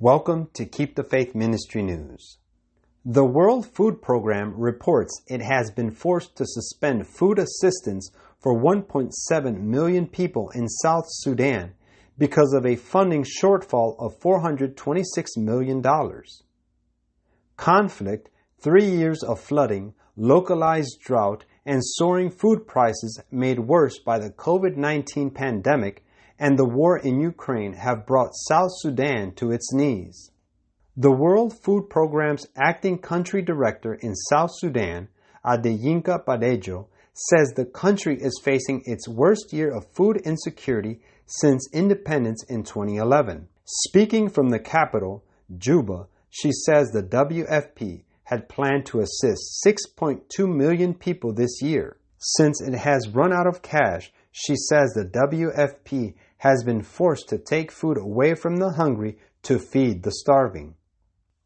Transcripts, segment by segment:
Welcome to Keep the Faith Ministry News. The World Food Program reports it has been forced to suspend food assistance for 1.7 million people in South Sudan because of a funding shortfall of $426 million. Conflict, 3 years of flooding, localized drought, and soaring food prices made worse by the COVID-19 pandemic and the war in Ukraine have brought South Sudan to its knees. The World Food Program's acting country director in South Sudan, Adeyinka Badejo, says the country is facing its worst year of food insecurity since independence in 2011. Speaking from the capital, Juba, she says the WFP had planned to assist 6.2 million people this year. Since it has run out of cash, she says the WFP has been forced to take food away from the hungry to feed the starving.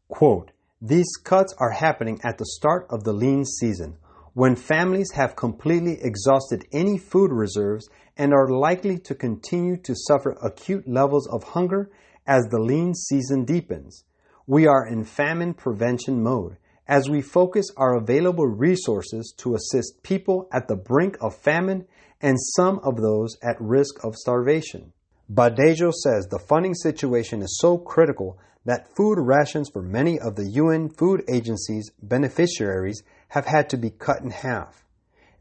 Quote, "These cuts are happening at the start of the lean season, when families have completely exhausted any food reserves and are likely to continue to suffer acute levels of hunger as the lean season deepens. We are in famine prevention mode as we focus our available resources to assist people at the brink of famine and some of those at risk of starvation." Badejo says the funding situation is so critical that food rations for many of the UN Food Agency's beneficiaries have had to be cut in half.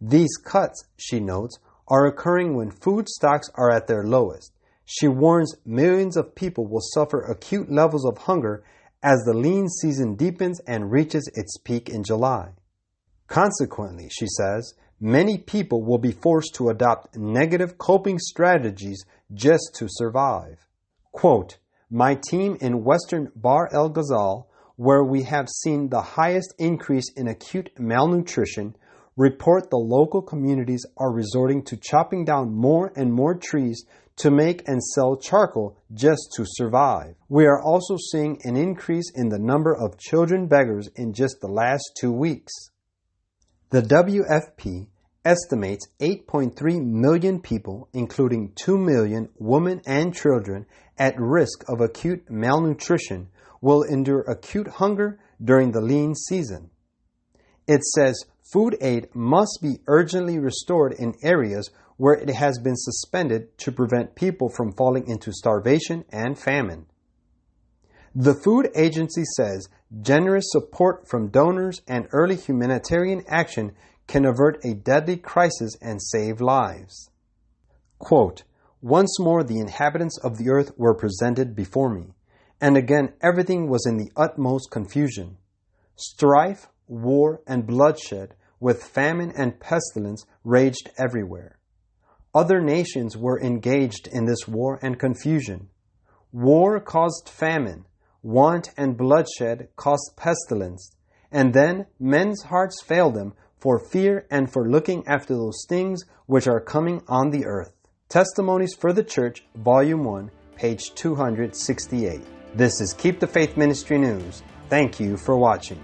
These cuts, she notes, are occurring when food stocks are at their lowest. She warns millions of people will suffer acute levels of hunger as the lean season deepens and reaches its peak in July. Consequently, she says, many people will be forced to adopt negative coping strategies just to survive. Quote, "My team in Western Bahr el Ghazal, where we have seen the highest increase in acute malnutrition, report the local communities are resorting to chopping down more and more trees to make and sell charcoal just to survive. We are also seeing an increase in the number of children beggars in just the last 2 weeks." The WFP estimates 8.3 million people, including 2 million women and children at risk of acute malnutrition, will endure acute hunger during the lean season. It says food aid must be urgently restored in areas where it has been suspended to prevent people from falling into starvation and famine. The food agency says generous support from donors and early humanitarian action can avert a deadly crisis and save lives. Quote, "Once more the inhabitants of the earth were presented before me, and again everything was in the utmost confusion. Strife, war, and bloodshed, with famine and pestilence, raged everywhere. Other nations were engaged in this war and confusion. War caused famine, want and bloodshed caused pestilence, and then men's hearts failed them for fear and for looking after those things which are coming on the earth." Testimonies for the Church, Volume 1, page 268. This is Keep the Faith Ministry News. Thank you for watching.